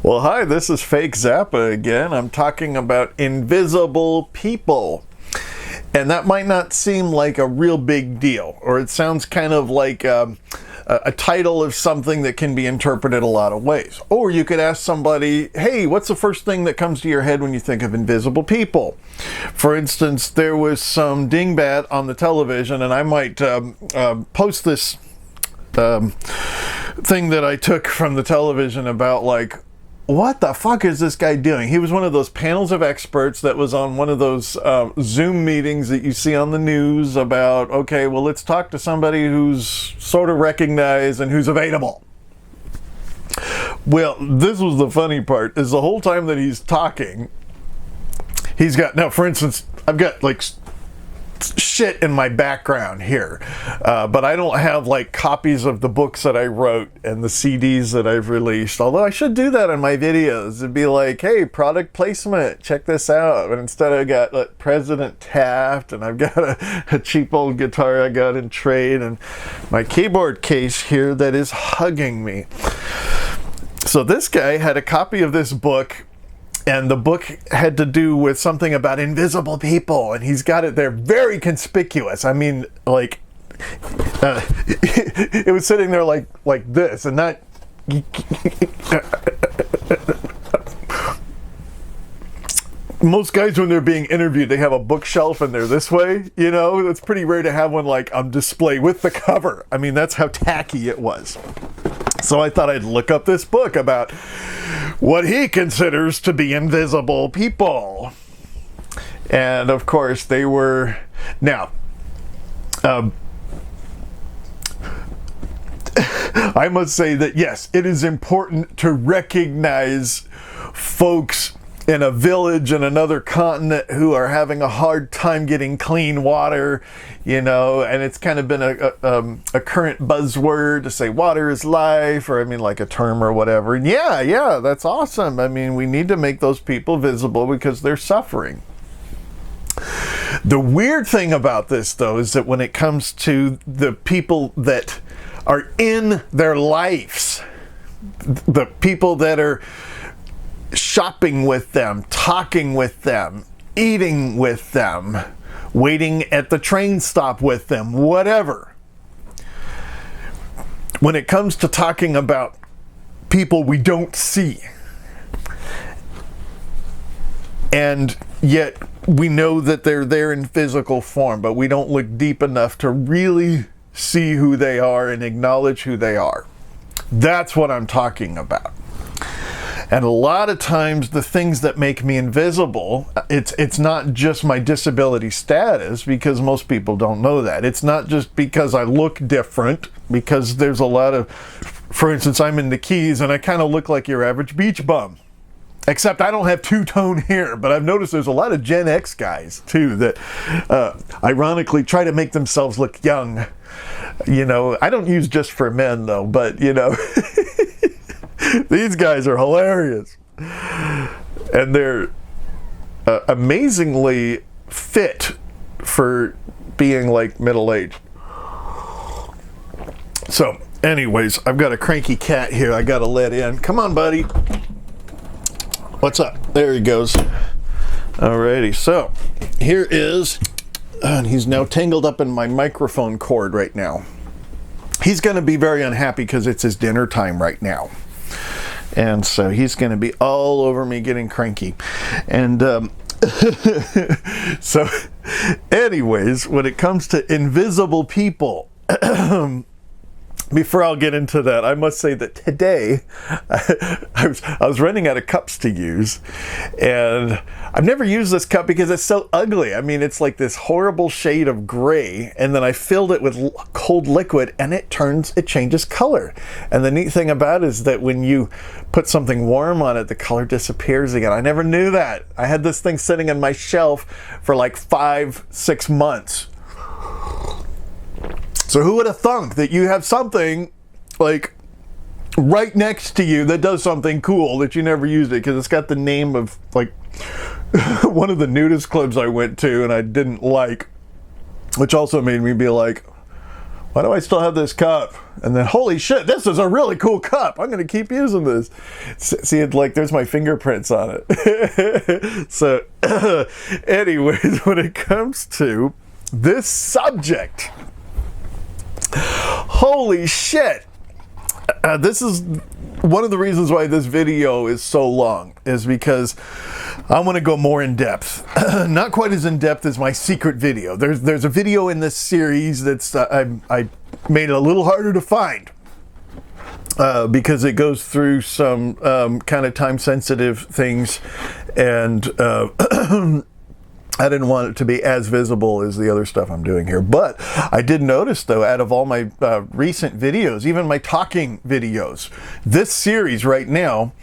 Well, hi, this is Fake Zappa again. I'm talking about invisible people. And that might not seem like a real big deal, or it sounds kind of like a title of something that can be interpreted a lot of ways. Or you could ask somebody, hey, what's the first thing that comes to your head when you think of invisible people? For instance, there was some dingbat on the television, and I might post this thing that I took from the television about, like, what the fuck is this guy doing? He was one of those panels of experts that was on one of those Zoom meetings that you see on the news about, okay, well, let's talk to somebody who's sort of recognized and who's available. Well, this was the funny part, is the whole time that he's talking, he's got, now, for instance, I've got, like, shit in my background here, but I don't have like copies of the books that I wrote and the CDs that I've released, although I should do that in my videos. It'd be like, hey, product placement, check this out. But instead I got like President Taft, and I've got a cheap old guitar I got in trade, and my keyboard case here that is hugging me. So this guy had a copy of this book, and the book had to do with something about invisible people, and he's got it there very conspicuous. I mean, like, it was sitting there like this, and not. Most guys, when they're being interviewed, they have a bookshelf and they're this way, you know? It's pretty rare to have one like on display with the cover. I mean, that's how tacky it was. So I thought I'd look up this book about what he considers to be invisible people. And of course they were, now, I must say that yes, it is important to recognize folks in a village in another continent who are having a hard time getting clean water, you know, and it's kind of been a current buzzword to say water is life, or I mean like a term or whatever. And yeah, that's awesome. I mean, we need to make those people visible because they're suffering. The weird thing about this, though, is that when it comes to the people that are in their lives, the people that are shopping with them, talking with them, eating with them, waiting at the train stop with them, whatever. When it comes to talking about people we don't see, and yet we know that they're there in physical form, but we don't look deep enough to really see who they are and acknowledge who they are. That's what I'm talking about. And a lot of times the things that make me invisible, it's not just my disability status, because most people don't know that. It's not just because I look different, because there's a lot of, for instance, I'm in the Keys and I kind of look like your average beach bum. Except I don't have two-tone hair, but I've noticed there's a lot of Gen X guys too that ironically try to make themselves look young. You know, I don't use just for men though, but you know, these guys are hilarious. And they're amazingly fit for being like middle-aged. So anyways, I've got a cranky cat here I gotta let in. Come on, buddy. What's up? There he goes. Alrighty, so here is, and he's now tangled up in my microphone cord right now. He's going to be very unhappy because it's his dinner time right now. And so he's going to be all over me getting cranky. And so anyways, when it comes to invisible people, before I'll get into that, I must say that today I was running out of cups to use, and I've never used this cup because it's so ugly. I mean, it's like this horrible shade of gray, and then I filled it with cold liquid, and it changes color. And the neat thing about it is that when you put something warm on it, the color disappears again. I never knew that. I had this thing sitting on my shelf for like 5-6 months. So who would have thunk that you have something like right next to you that does something cool that you never used it, because it's got the name of like one of the nudist clubs I went to and I didn't like, which also made me be like, why do I still have this cup? And then, holy shit, this is a really cool cup. I'm going to keep using this. See, it like there's my fingerprints on it. So, anyways, when it comes to this subject, holy shit. This is one of the reasons why this video is so long, is because I want to go more in depth. Not quite as in depth as my secret video. There's a video in this series that's I made it a little harder to find because it goes through some kind of time sensitive things, and I didn't want it to be as visible as the other stuff I'm doing here. But I did notice, though, out of all my recent videos, even my talking videos, this series right now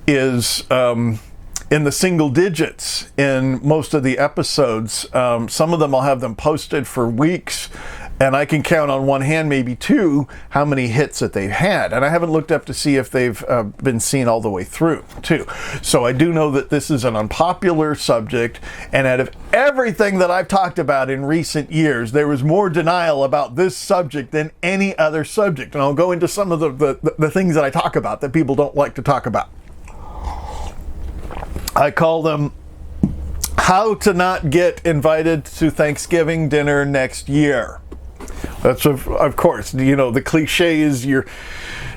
is in the single digits in most of the episodes. Some of them I'll have them posted for weeks, and I can count on one hand, maybe two, how many hits that they've had. And I haven't looked up to see if they've been seen all the way through, too. So I do know that this is an unpopular subject, and out of everything that I've talked about in recent years, there was more denial about this subject than any other subject. And I'll go into some of the things that I talk about that people don't like to talk about. I call them how to not get invited to Thanksgiving dinner next year. That's, of course, you know, the cliche is you're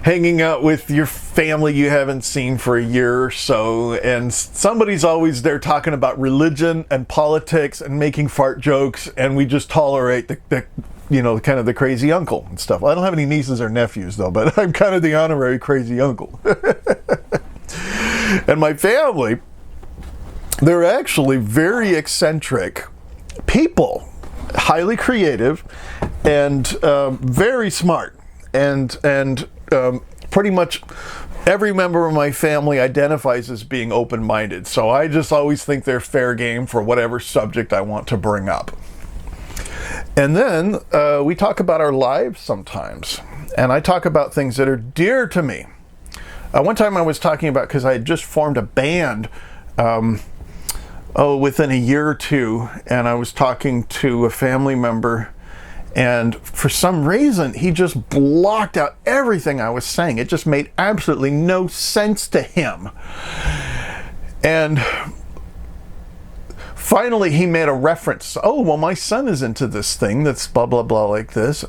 hanging out with your family you haven't seen for a year or so, and somebody's always there talking about religion and politics and making fart jokes, and we just tolerate the you know, kind of the crazy uncle and stuff. Well, I don't have any nieces or nephews, though, but I'm kind of the honorary crazy uncle. And my family, they're actually very eccentric people, highly creative, and very smart, and pretty much every member of my family identifies as being open-minded. So I just always think they're fair game for whatever subject I want to bring up. And then we talk about our lives sometimes, and I talk about things that are dear to me. One time I was talking about, because I had just formed a band within a year or two, and I was talking to a family member, and for some reason he just blocked out everything I was saying. It just made absolutely no sense to him. And finally he made a reference. Oh, well, my son is into this thing that's blah blah blah like this,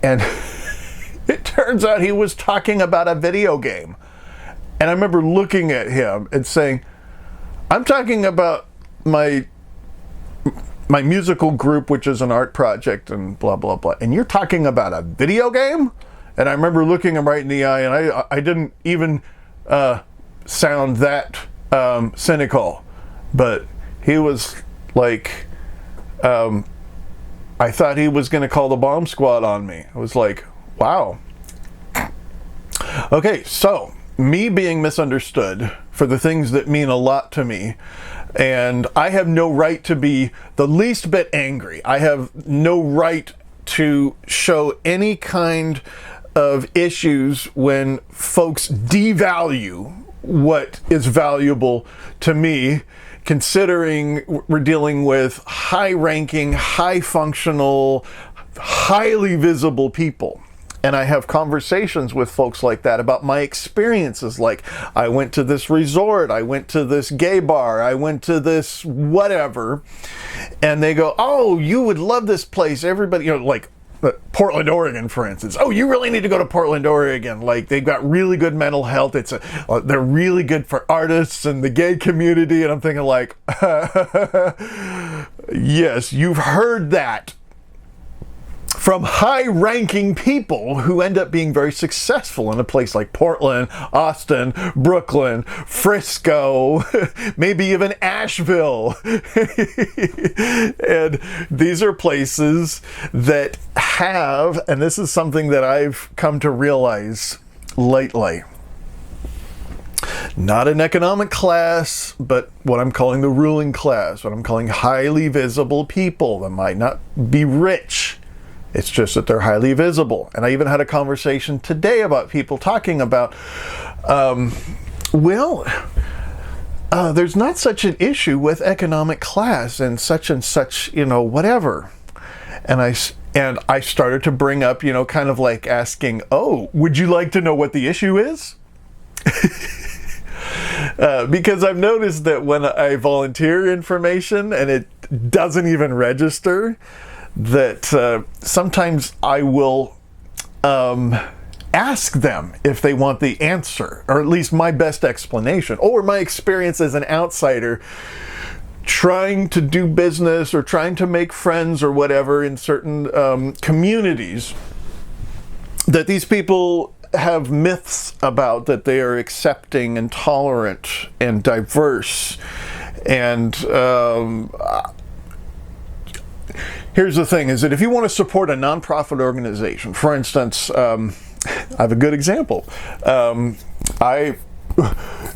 and it turns out he was talking about a video game. And I remember looking at him and saying, I'm talking about my musical group, which is an art project and blah, blah, blah. And you're talking about a video game? And I remember looking him right in the eye, and I didn't even sound that cynical. But he was like, I thought he was going to call the bomb squad on me. I was like, wow. Okay, so me being misunderstood for the things that mean a lot to me, and I have no right to be the least bit angry. I have no right to show any kind of issues when folks devalue what is valuable to me, considering we're dealing with high-ranking, high-functional, highly visible people. And I have conversations with folks like that about my experiences. Like, I went to this resort, I went to this gay bar, I went to this whatever. And they go, oh, you would love this place. Everybody, you know, like Portland, Oregon, for instance. Oh, you really need to go to Portland, Oregon. Like, they've got really good mental health. They're really good for artists and the gay community. And I'm thinking like, yes, you've heard that from high-ranking people who end up being very successful in a place like Portland, Austin, Brooklyn, Frisco, maybe even Asheville. And these are places that have, and this is something that I've come to realize lately, not an economic class, but what I'm calling the ruling class, what I'm calling highly visible people that might not be rich. It's just that they're highly visible. And I even had a conversation today about people talking about, there's not such an issue with economic class and such, you know, whatever. And And I started to bring up, kind of like asking, oh, would you like to know what the issue is? Because I've noticed that when I volunteer information and it doesn't even register, that sometimes I will ask them if they want the answer, or at least my best explanation, or my experience as an outsider trying to do business or trying to make friends or whatever in certain communities that these people have myths about, that they are accepting and tolerant and diverse. And here's the thing, is that if you want to support a nonprofit organization, for instance, I have a good example.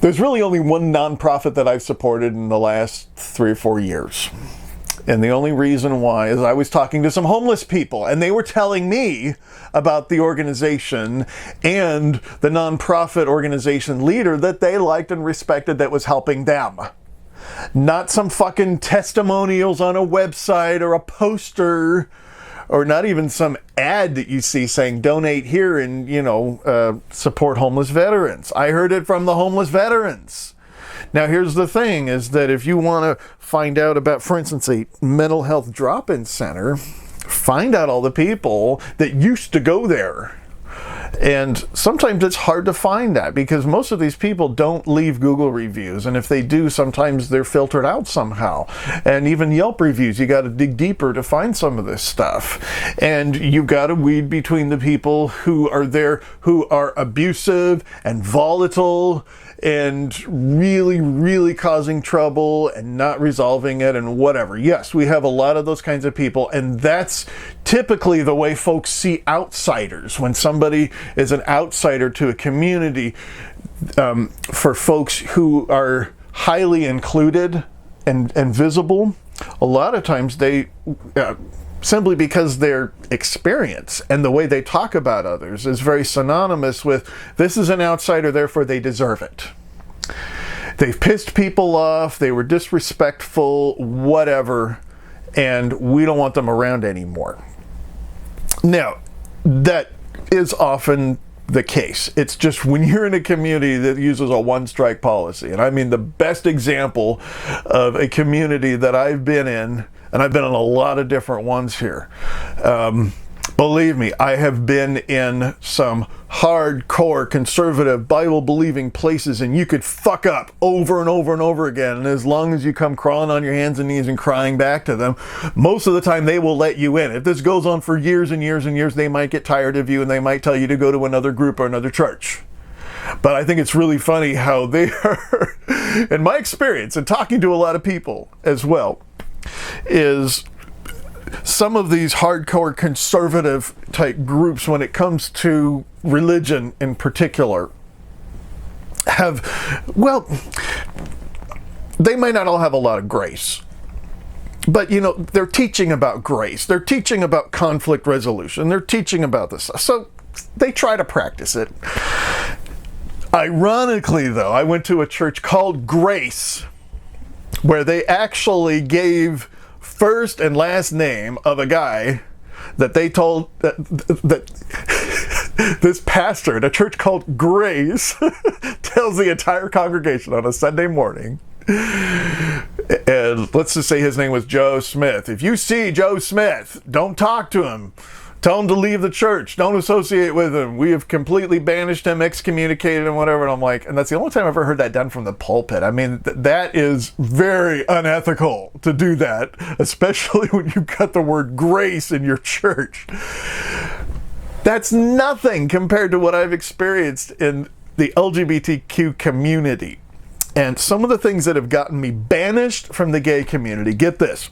There's really only one nonprofit that I've supported in the last 3 or 4 years. And the only reason why is I was talking to some homeless people, and they were telling me about the organization and the nonprofit organization leader that they liked and respected that was helping them. Not some fucking testimonials on a website or a poster, or not even some ad that you see saying donate here and, support homeless veterans. I heard it from the homeless veterans. Now, here's the thing, is that if you want to find out about, for instance, a mental health drop-in center, find out all the people that used to go there. And sometimes it's hard to find that, because most of these people don't leave Google reviews. And if they do, sometimes they're filtered out somehow. And even Yelp reviews, you got to dig deeper to find some of this stuff. And you've got to weed between the people who are there, who are abusive and volatile and really, really causing trouble and not resolving it and whatever. Yes, we have a lot of those kinds of people, and that's typically the way folks see outsiders. When somebody is an outsider to a community, for folks who are highly included and visible, a lot of times they simply because their experience and the way they talk about others is very synonymous with, this is an outsider, therefore they deserve it. They've pissed people off, they were disrespectful, whatever, and we don't want them around anymore. Now, that is often the case. It's just when you're in a community that uses a one-strike policy, and I mean the best example of a community that I've been in, and I've been in a lot of different ones here. Believe me, I have been in some hardcore conservative Bible-believing places, and you could fuck up over and over and over again. And as long as you come crawling on your hands and knees and crying back to them, most of the time they will let you in. If this goes on for years and years and years, they might get tired of you and they might tell you to go to another group or another church. But I think it's really funny how they are, in my experience, and talking to a lot of people as well, is some of these hardcore conservative type groups, when it comes to religion in particular, have, well, they might not all have a lot of grace, but they're teaching about grace, they're teaching about conflict resolution, they're teaching about this, so they try to practice it. Ironically, though, I went to a church called Grace, where they actually gave first and last name of a guy that they told that this pastor at a church called Grace tells the entire congregation on a Sunday morning. And let's just say his name was Joe Smith. If you see Joe Smith, don't talk to him. Tell him to leave the church. Don't associate with him. We have completely banished him, excommunicated him, whatever. And I'm like, and that's the only time I've ever heard that done from the pulpit. I mean, that is very unethical to do that, especially when you've got the word grace in your church. That's nothing compared to what I've experienced in the LGBTQ community. And some of the things that have gotten me banished from the gay community, get this.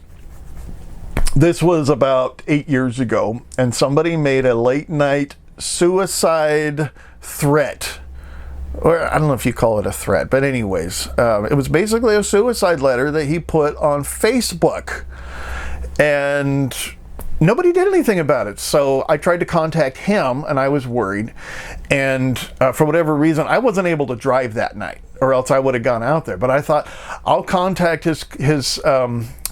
This was about 8 years ago, and somebody made a late night suicide threat. Or I don't know if you call it a threat, but anyways, it was basically a suicide letter that he put on Facebook. And nobody did anything about it. So I tried to contact him, and I was worried. And for whatever reason, I wasn't able to drive that night, or else I would have gone out there. But I thought, I'll contact his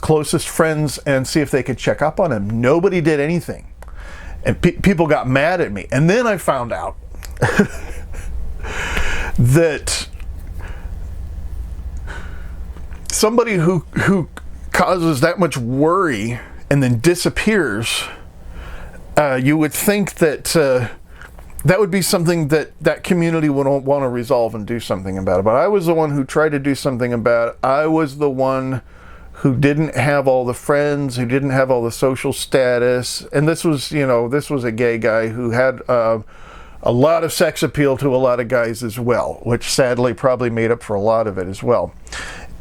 closest friends and see if they could check up on him. Nobody did anything. And people got mad at me. And then I found out that somebody who causes that much worry and then disappears, you would think that that would be something that community would want to resolve and do something about it. But I was the one who tried to do something about it. I was the one who didn't have all the friends, who didn't have all the social status. And this was, this was a gay guy who had a lot of sex appeal to a lot of guys as well, which sadly probably made up for a lot of it as well.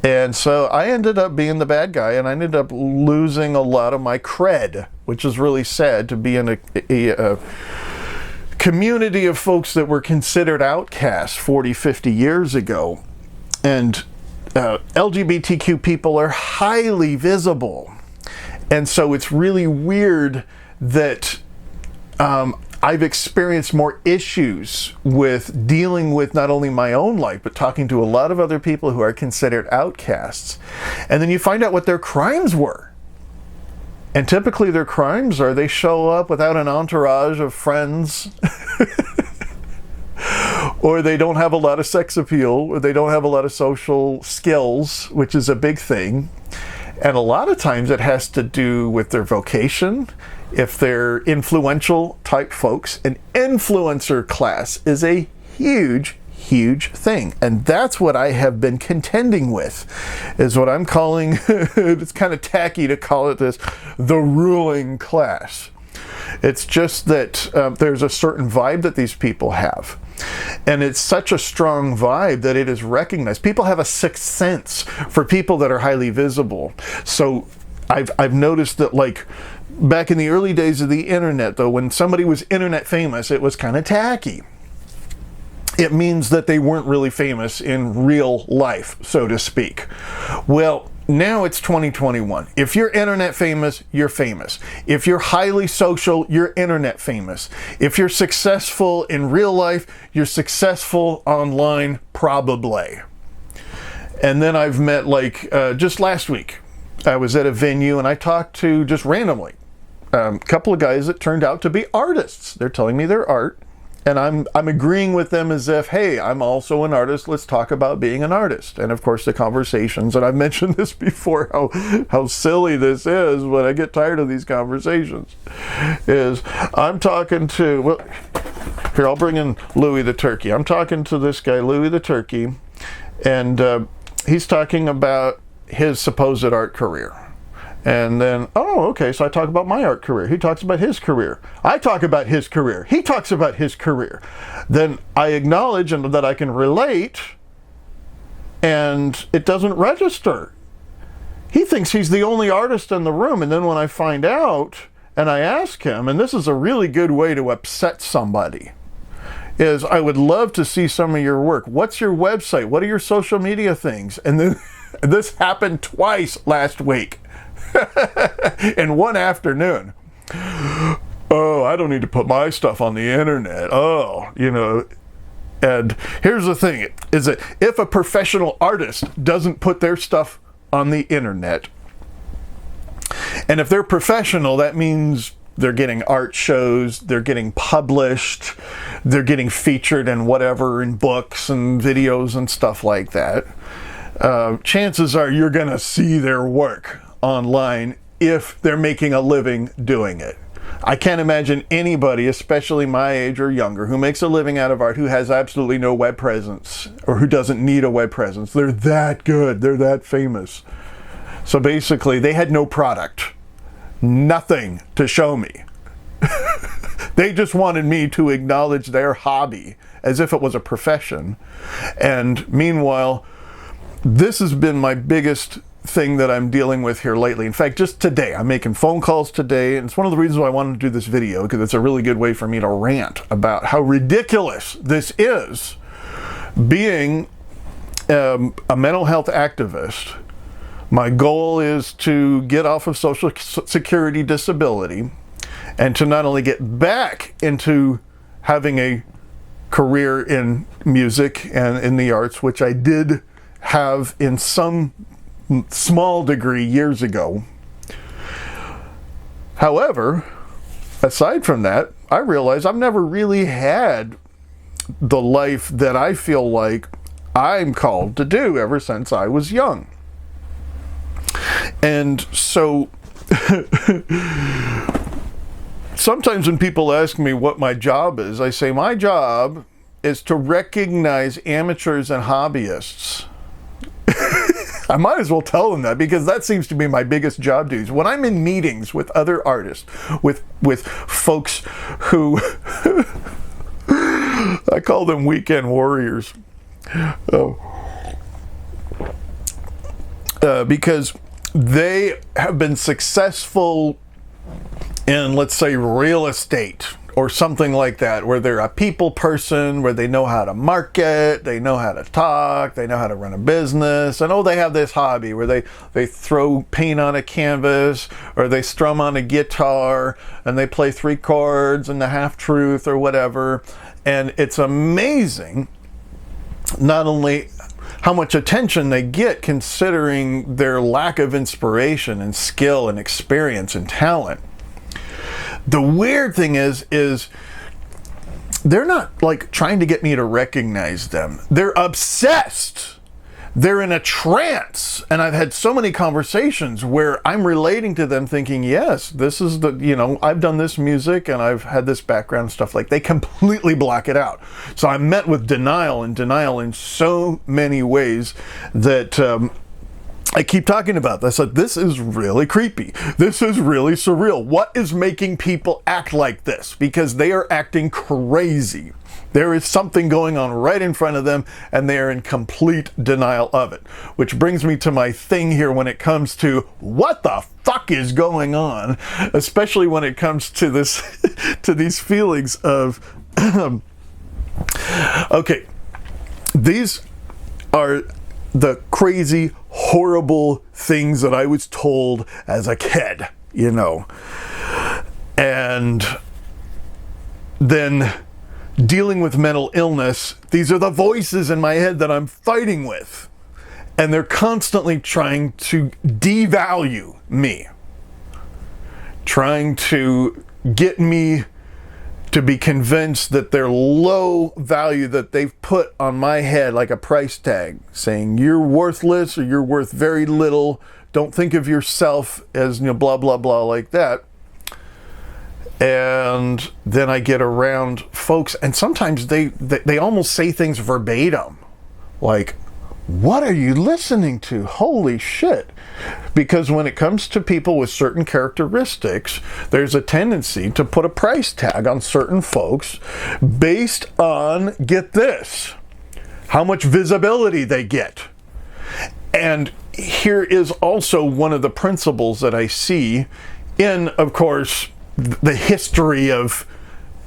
And so I ended up being the bad guy, and I ended up losing a lot of my cred, which is really sad, to be in a community of folks that were considered outcasts 40, 50 years ago. And LGBTQ people are highly visible. And so it's really weird that I've experienced more issues with dealing with not only my own life, but talking to a lot of other people who are considered outcasts. And then you find out what their crimes were. And typically their crimes are they show up without an entourage of friends, or they don't have a lot of sex appeal, or they don't have a lot of social skills, which is a big thing. And a lot of times it has to do with their vocation. If they're influential type folks, an influencer class is a huge thing. And that's what I have been contending with, is what I'm calling, it's kind of tacky to call it this, the ruling class. It's just that there's a certain vibe that these people have. And it's such a strong vibe that it is recognized. People have a sixth sense for people that are highly visible. So I've noticed that, like, back in the early days of the internet, though, when somebody was internet famous, it was kind of tacky. It means that they weren't really famous in real life, so to speak. Well, now it's 2021. If you're internet famous, you're famous. If you're highly social, you're internet famous. If you're successful in real life, you're successful online, probably. And then I've met, like, just last week, I was at a venue and I talked to, just randomly, a couple of guys that turned out to be artists. They're telling me their art, and I'm agreeing with them as if, hey, I'm also an artist. Let's talk about being an artist. And of course, the conversations, and I've mentioned this before, how silly this is, but I get tired of these conversations, is I'm talking to, well, here, I'll bring in Louie the Turkey. I'm talking to this guy, Louie the Turkey, and he's talking about his supposed art career. And then, oh, okay, so I talk about my art career. He talks about his career. I talk about his career. He talks about his career. Then I acknowledge that I can relate, and it doesn't register. He thinks he's the only artist in the room, and then when I find out, and I ask him, and this is a really good way to upset somebody, is I would love to see some of your work. What's your website? What are your social media things? And then this happened twice last week. In one afternoon. Oh, I don't need to put my stuff on the internet. Oh, and here's the thing, is that if a professional artist doesn't put their stuff on the internet, and if they're professional, that means they're getting art shows, they're getting published, they're getting featured in whatever, in books and videos and stuff like that. Chances are you're gonna see their work online if they're making a living doing it. I can't imagine anybody, especially my age or younger, who makes a living out of art who has absolutely no web presence, or who doesn't need a web presence. They're that good, they're that famous. So basically, they had no product, nothing to show me. They just wanted me to acknowledge their hobby as if it was a profession. And meanwhile, this has been my biggest thing that I'm dealing with here lately. In fact, just today, I'm making phone calls today, and it's one of the reasons why I wanted to do this video, because it's a really good way for me to rant about how ridiculous this is. Being a mental health activist, my goal is to get off of Social Security disability, and to not only get back into having a career in music and in the arts, which I did have in some small degree years ago. However, aside from that, I realize I've never really had the life that I feel like I'm called to do ever since I was young. And so sometimes when people ask me what my job is, I say my job is to recognize amateurs and hobbyists. I might as well tell them that, because that seems to be my biggest job duties. When I'm in meetings with other artists, with folks who I call them weekend warriors, because they have been successful in, let's say, real estate or something like that, where they're a people person, where they know how to market, they know how to talk, they know how to run a business, and they have this hobby where they throw paint on a canvas, or they strum on a guitar, and they play 3 chords and the half truth or whatever. And it's amazing not only how much attention they get, considering their lack of inspiration and skill and experience and talent. The weird thing is they're not like trying to get me to recognize them. They're obsessed. They're in a trance. And I've had so many conversations where I'm relating to them thinking, yes, this is I've done this music and I've had this background and stuff. Like, they completely block it out. So I'm met with denial in so many ways that I keep talking about this. This is really creepy. This is really surreal. What is making people act like this? Because they are acting crazy. There is something going on right in front of them, and they are in complete denial of it. Which brings me to my thing here when it comes to what the fuck is going on, especially when it comes to this, to these feelings of, okay, these are the crazy, horrible things that I was told as a kid, and then dealing with mental illness. These are the voices in my head that I'm fighting with, and they're constantly trying to devalue me, trying to get me to be convinced that their low value that they've put on my head, like a price tag, saying you're worthless or you're worth very little, don't think of yourself as, blah, blah, blah, like that. And then I get around folks, and sometimes they almost say things verbatim, like, what are you listening to? Holy shit. Because when it comes to people with certain characteristics, there's a tendency to put a price tag on certain folks based on, get this, how much visibility they get. And here is also one of the principles that I see in, of course, the history of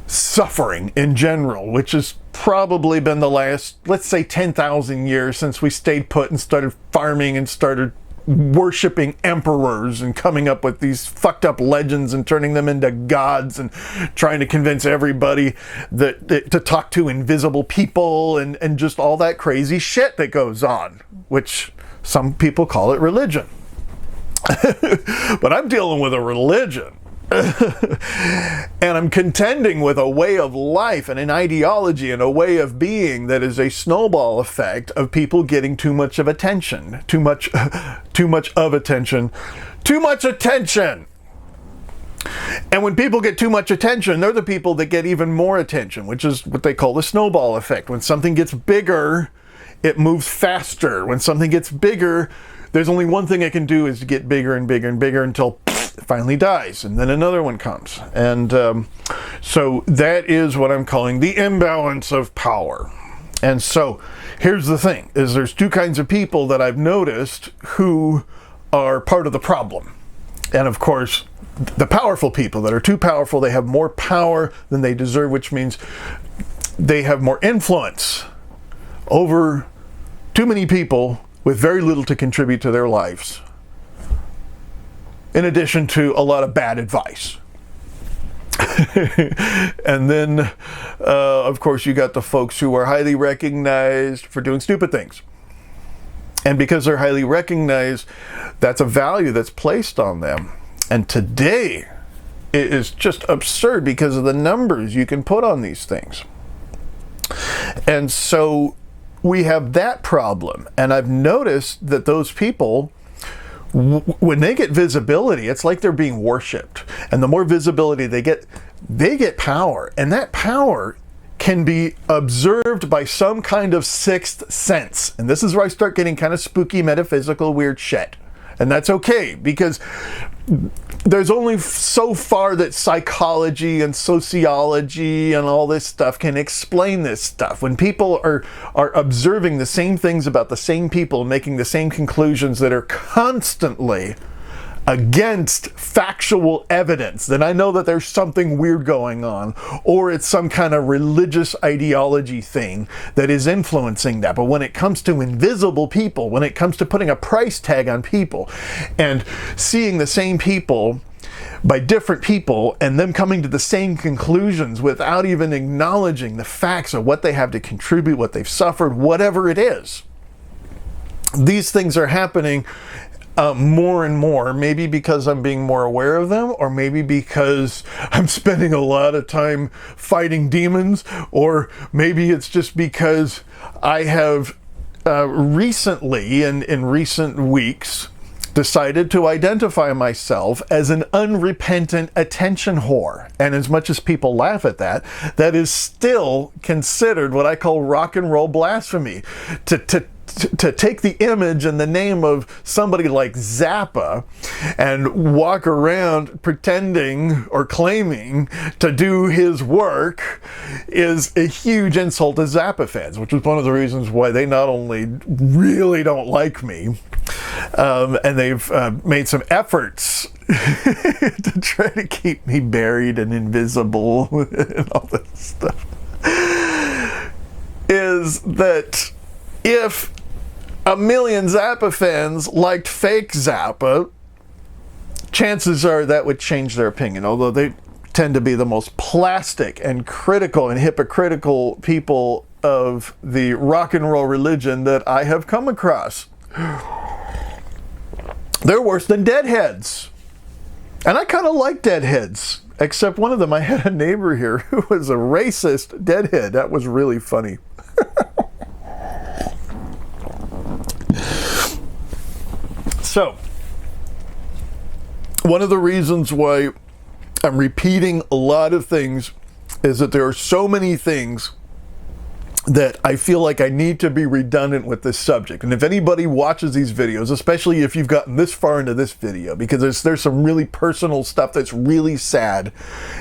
suffering in general, which has probably been the last, let's say, 10,000 years since we stayed put and started farming and started worshiping emperors and coming up with these fucked up legends and turning them into gods and trying to convince everybody that to talk to invisible people and just all that crazy shit that goes on, which some people call it religion. But I'm dealing with a religion. And I'm contending with a way of life and an ideology and a way of being that is a snowball effect of people getting too much of attention. Too much of attention. Too much attention! And when people get too much attention, they're the people that get even more attention, which is what they call the snowball effect. When something gets bigger, it moves faster. When something gets bigger, there's only one thing it can do, is to get bigger and bigger and bigger until it finally dies, and then another one comes. And so that is what I'm calling the imbalance of power. And so here's the thing, is there's 2 kinds of people that I've noticed who are part of the problem. And of course, the powerful people that are too powerful, they have more power than they deserve, which means they have more influence over too many people with very little to contribute to their lives, in addition to a lot of bad advice. And then, of course, you got the folks who are highly recognized for doing stupid things. And because they're highly recognized, that's a value that's placed on them. And today, is just absurd because of the numbers you can put on these things. And so we have that problem. And I've noticed that those people, when they get visibility, it's like they're being worshipped. And the more visibility they get power. And that power can be observed by some kind of sixth sense. And this is where I start getting kind of spooky, metaphysical, weird shit. And that's okay, because there's only so far that psychology and sociology and all this stuff can explain this stuff. When people are observing the same things about the same people, making the same conclusions that are constantly against factual evidence, then I know that there's something weird going on, or it's some kind of religious ideology thing that is influencing that. But when it comes to invisible people, when it comes to putting a price tag on people and seeing the same people by different people and them coming to the same conclusions without even acknowledging the facts of what they have to contribute, what they've suffered, whatever it is, these things are happening more and more, maybe because I'm being more aware of them, or maybe because I'm spending a lot of time fighting demons, or maybe it's just because I have recently, in recent weeks, decided to identify myself as an unrepentant attention whore. And as much as people laugh at that, that is still considered what I call rock and roll blasphemy. To take the image and the name of somebody like Zappa and walk around pretending or claiming to do his work is a huge insult to Zappa fans, which is one of the reasons why they not only really don't like me, and they've made some efforts to try to keep me buried and invisible and all this stuff, is that if a million Zappa fans liked fake Zappa, chances are that would change their opinion, although they tend to be the most plastic and critical and hypocritical people of the rock and roll religion that I have come across. They're worse than deadheads. And I kind of like deadheads, except one of them, I had a neighbor here who was a racist deadhead. That was really funny. So, one of the reasons why I'm repeating a lot of things is that there are so many things that I feel like I need to be redundant with this subject. And if anybody watches these videos, especially if you've gotten this far into this video, because there's some really personal stuff that's really sad,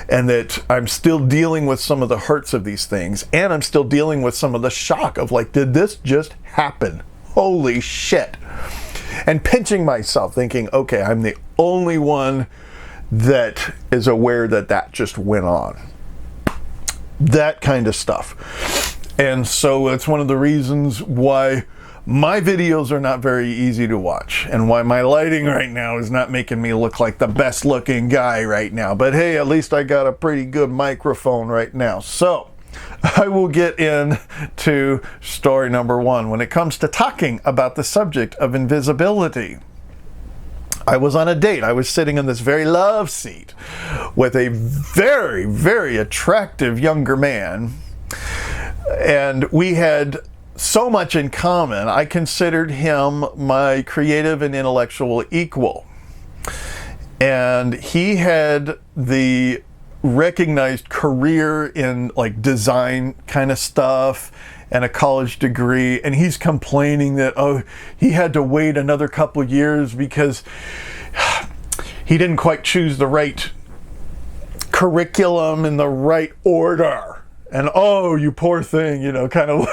and that I'm still dealing with some of the hurts of these things, and I'm still dealing with some of the shock of like, did this just happen? Holy shit. And pinching myself, thinking, okay, I'm the only one that is aware that that just went on. That kind of stuff. And so it's one of the reasons why my videos are not very easy to watch, and why my lighting right now is not making me look like the best looking guy right now. But hey, at least I got a pretty good microphone right now. So I will get into story number one. When it comes to talking about the subject of invisibility, I was on a date. I was sitting in this very love seat with a very, very attractive younger man, and we had so much in common. I considered him my creative and intellectual equal, and he had the recognized career in like design kind of stuff and a college degree, and he's complaining that, oh, he had to wait another couple years because he didn't quite choose the right curriculum in the right order. And oh, you poor thing, you know, kind of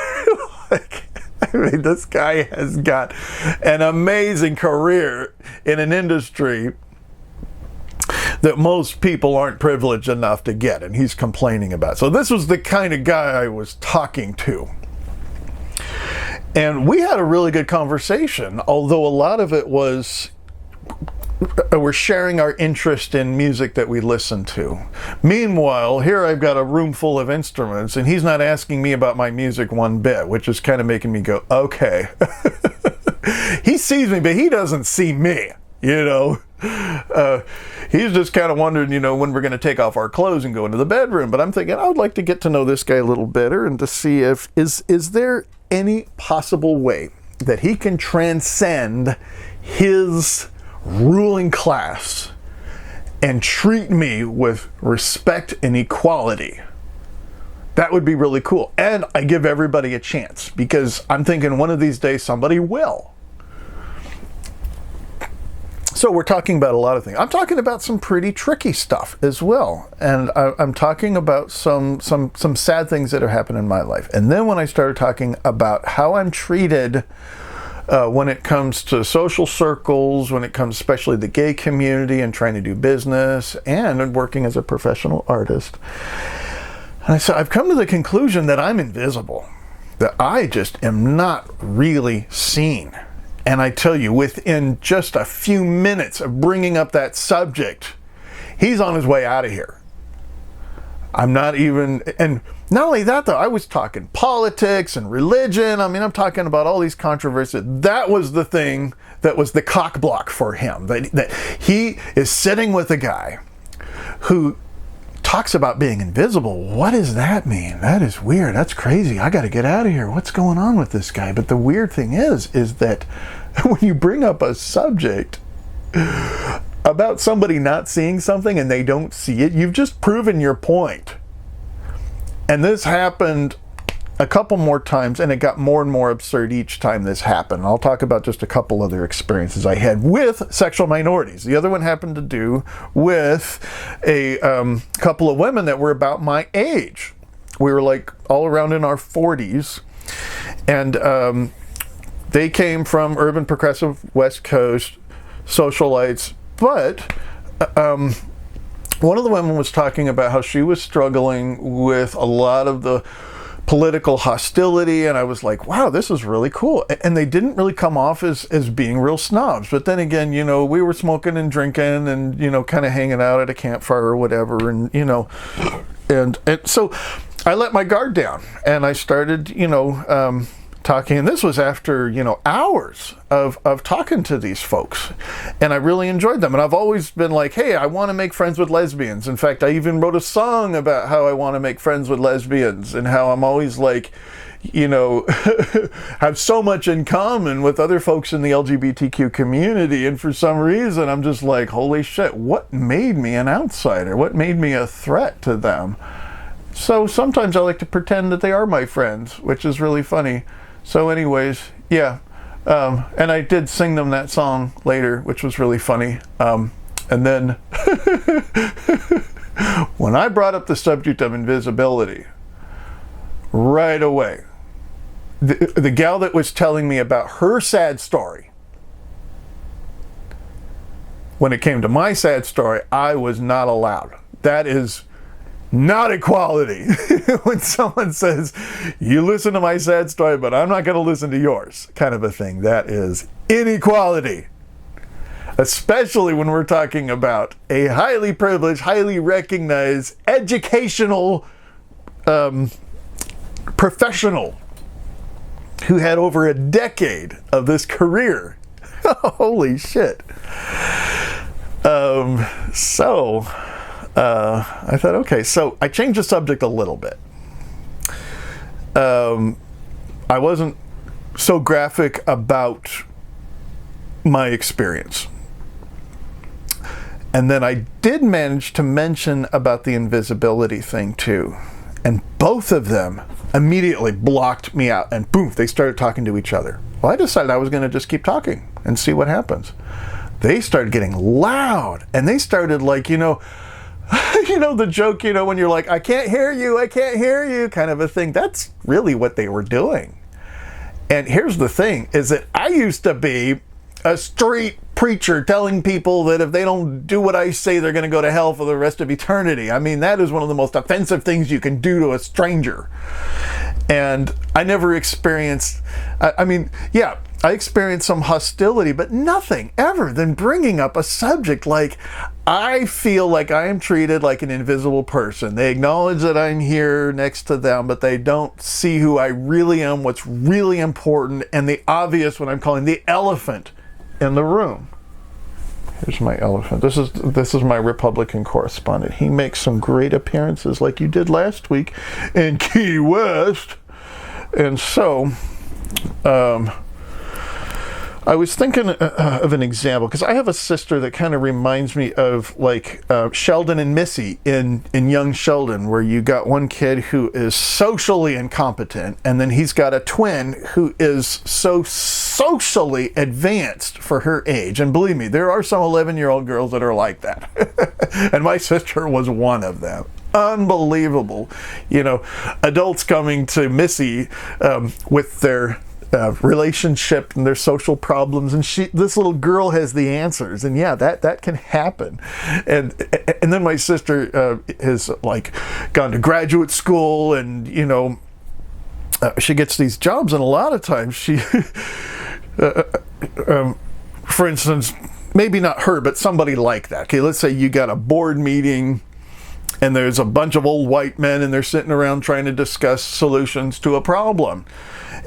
like, I mean, this guy has got an amazing career in an industry that most people aren't privileged enough to get, and he's complaining about. So this was the kind of guy I was talking to. And we had a really good conversation, although a lot of it was, we're sharing our interest in music that we listen to. Meanwhile, here I've got a room full of instruments, and he's not asking me about my music one bit, which is kind of making me go, okay. He sees me, but he doesn't see me, you know? He's just kind of wondering, when we're going to take off our clothes and go into the bedroom. But I'm thinking I would like to get to know this guy a little better and to see if is there any possible way that he can transcend his ruling class and treat me with respect and equality. That would be really cool. And I give everybody a chance because I'm thinking one of these days somebody will. So we're talking about a lot of things. I'm talking about some pretty tricky stuff as well. And I'm talking about some sad things that have happened in my life. And then when I started talking about how I'm treated when it comes to social circles, when it comes especially the gay community and trying to do business and working as a professional artist. And I said, I've come to the conclusion that I'm invisible, that I just am not really seen. And I tell you, within just a few minutes of bringing up that subject, he's on his way out of here. I'm not even, and not only that though, I was talking politics and religion. I mean, I'm talking about all these controversies. That was the thing that was the cock block for him. That he is sitting with a guy who talks about being invisible. What does that mean? That is weird. That's crazy. I got to get out of here. What's going on with this guy? But the weird thing is that when you bring up a subject about somebody not seeing something and they don't see it, you've just proven your point. And this happened a couple more times, and it got more and more absurd each time this happened. I'll talk about just a couple other experiences I had with sexual minorities. The other one happened to do with a couple of women that were about my age. We were like all around in our 40s, and they came from urban progressive West Coast socialites, but one of the women was talking about how she was struggling with a lot of the political hostility, and I was like, wow, this is really cool. And they didn't really come off as being real snobs. But then again, we were smoking and drinking and, kind of hanging out at a campfire or whatever. And, and so I let my guard down and I started, talking. And this was after, hours of talking to these folks. And I really enjoyed them. And I've always been like, hey, I want to make friends with lesbians. In fact, I even wrote a song about how I want to make friends with lesbians and how I'm always like, have so much in common with other folks in the LGBTQ community. And for some reason, I'm just like, holy shit, what made me an outsider? What made me a threat to them? So sometimes I like to pretend that they are my friends, which is really funny. So anyways, yeah. And I did sing them that song later, which was really funny. And then when I brought up the subject of invisibility, right away, the gal that was telling me about her sad story, when it came to my sad story, I was not allowed. That is not equality. When someone says, you listen to my sad story, but I'm not going to listen to yours, kind of a thing. That is inequality. Especially when we're talking about a highly privileged, highly recognized, educational professional who had over a decade of this career. Holy shit. I thought, okay, so I changed the subject a little bit. I wasn't so graphic about my experience. And then I did manage to mention about the invisibility thing too. And both of them immediately blocked me out, and boom, they started talking to each other. Well, I decided I was going to just keep talking and see what happens. They started getting loud, and they started like, the joke, when you're like, I can't hear you, kind of a thing. That's really what they were doing. And here's the thing, is that I used to be a street preacher telling people that if they don't do what I say, they're going to go to hell for the rest of eternity. I mean, that is one of the most offensive things you can do to a stranger. And I never experienced, I experienced some hostility, but nothing ever than bringing up a subject like, I feel like I am treated like an invisible person. They acknowledge that I'm here next to them, but they don't see who I really am, what's really important, and the obvious, what I'm calling the elephant in the room. Here's my elephant. This is my Republican correspondent. He makes some great appearances like you did last week in Key West. And so, I was thinking of an example, because I have a sister that kind of reminds me of like Sheldon and Missy in Young Sheldon, where you got one kid who is socially incompetent, and then he's got a twin who is so socially advanced for her age. And believe me, there are some 11-year-old girls that are like that. And my sister was one of them. Unbelievable. You know, adults coming to Missy with their relationship and their social problems, and this little girl has the answers. And yeah, that can happen. And then my sister has like gone to graduate school, and you know, she gets these jobs, and a lot of times she for instance, maybe not her, but somebody like that. Okay, let's say you got a board meeting and there's a bunch of old white men, and they're sitting around trying to discuss solutions to a problem.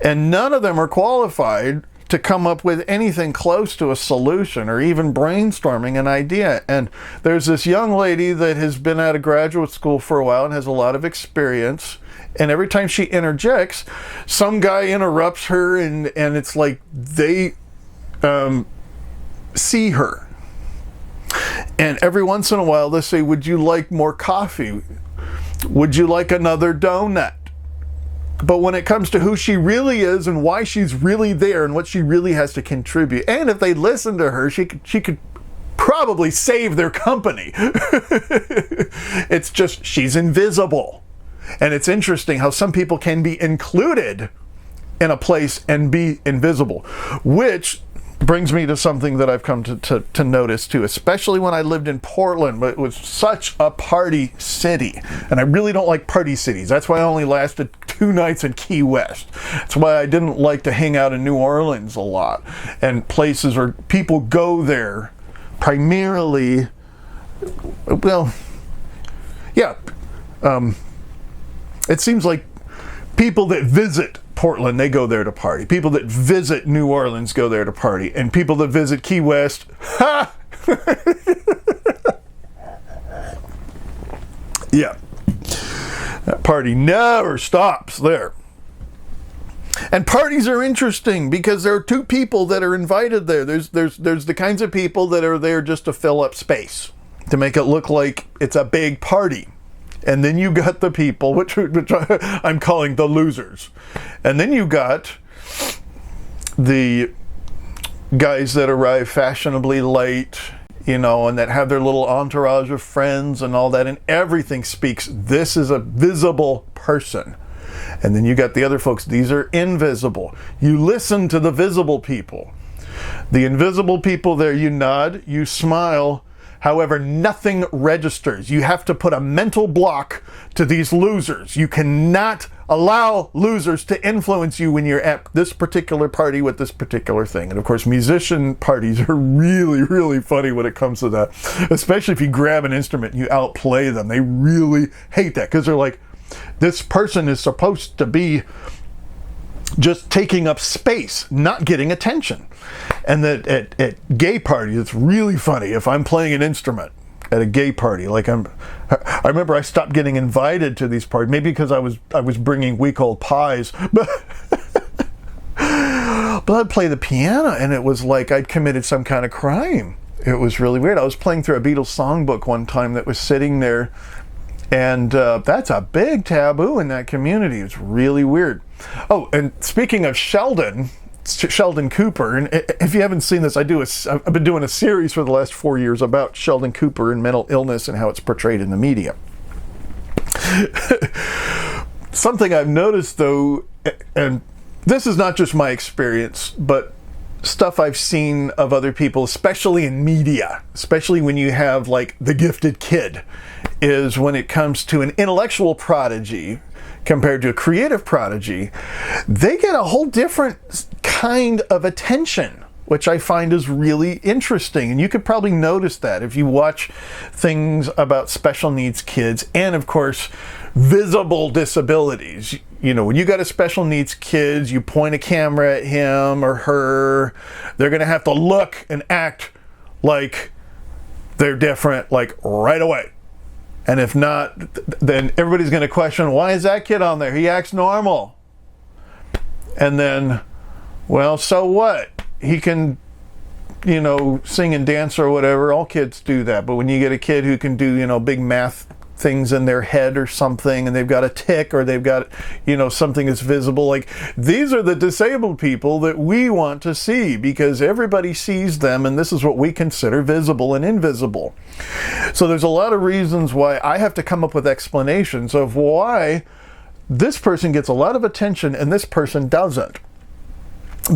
And none of them are qualified to come up with anything close to a solution or even brainstorming an idea. And there's this young lady that has been out of graduate school for a while and has a lot of experience. And every time she interjects, some guy interrupts her, and it's like they see her. And every once in a while they say, would you like more coffee? Would you like another donut? But when it comes to who she really is and why she's really there and what she really has to contribute, and if they listen to her, she could probably save their company. It's just she's invisible. And it's interesting how some people can be included in a place and be invisible, which brings me to something that I've come to notice too, especially when I lived in Portland, but it was such a party city. And I really don't like party cities. That's why I only lasted 2 nights in Key West. That's why I didn't like to hang out in New Orleans a lot, and places where people go there primarily, well, yeah, it seems like people that visit Portland, they go there to party. People that visit New Orleans go there to party. And people that visit Key West, ha! Yeah. That party never stops there. And parties are interesting because there are 2 people that are invited there. There's the kinds of people that are there just to fill up space, to make it look like it's a big party. And then you got the people, which I'm calling the losers. And then you got the guys that arrive fashionably late, you know, and that have their little entourage of friends and all that, and everything speaks, this is a visible person. And then you got the other folks, these are invisible. You listen to the visible people. The invisible people there, you nod, you smile. However, nothing registers. You have to put a mental block to these losers. You cannot allow losers to influence you when you're at this particular party with this particular thing. And of course, musician parties are really, really funny when it comes to that. Especially if you grab an instrument and you outplay them. They really hate that because they're like, this person is supposed to be just taking up space, not getting attention. And that at gay parties, it's really funny if I'm playing an instrument at a gay party. Like I remember I stopped getting invited to these parties, maybe because I was bringing week-old pies, but I'd play the piano, and it was like I'd committed some kind of crime. It was really weird. I was playing through a Beatles songbook one time that was sitting there, and that's a big taboo in that community. It's really weird. Oh, and speaking of Sheldon Cooper, and if you haven't seen this, I've been doing a series for the last 4 years about Sheldon Cooper and mental illness and how it's portrayed in the media. Something I've noticed though, and this is not just my experience, but stuff I've seen of other people, especially in media, especially when you have like the gifted kid, is when it comes to an intellectual prodigy compared to a creative prodigy, they get a whole different kind of attention, which I find is really interesting. And you could probably notice that if you watch things about special needs kids and, of course, visible disabilities. You know, when you got a special needs kid, you point a camera at him or her, they're going to have to look and act like they're different, like, right away. And if not, then everybody's going to question, why is that kid on there? He acts normal. And then, well, so what? He can, sing and dance or whatever. All kids do that. But when you get a kid who can do, big math things in their head or something, and they've got a tic, or they've got, something that's visible, like, these are the disabled people that we want to see, because everybody sees them, and this is what we consider visible and invisible. So there's a lot of reasons why I have to come up with explanations of why this person gets a lot of attention and this person doesn't.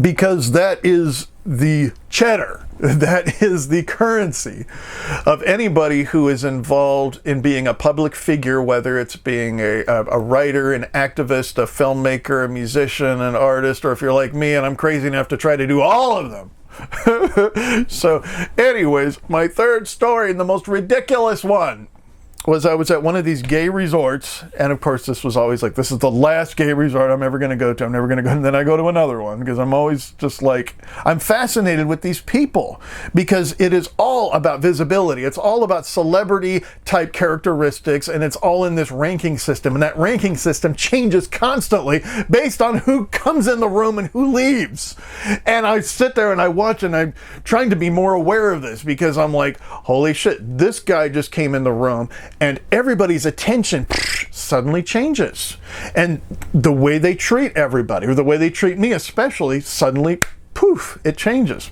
Because that is the cheddar, that is the currency of anybody who is involved in being a public figure, whether it's being a writer, an activist, a filmmaker, a musician, an artist, or if you're like me and I'm crazy enough to try to do all of them. So anyways, my third story, and the most ridiculous one, was I was at one of these gay resorts, and of course this was always like, this is the last gay resort I'm ever going to go to. I'm never going to go. And then I go to another one, because I'm always just like, I'm fascinated with these people, because it is all about visibility. It's all about celebrity type characteristics, and it's all in this ranking system. And that ranking system changes constantly based on who comes in the room and who leaves. And I sit there and I watch, and I'm trying to be more aware of this, because I'm like, holy shit, this guy just came in the room, and everybody's attention suddenly changes. And the way they treat everybody, or the way they treat me especially, suddenly, poof, it changes.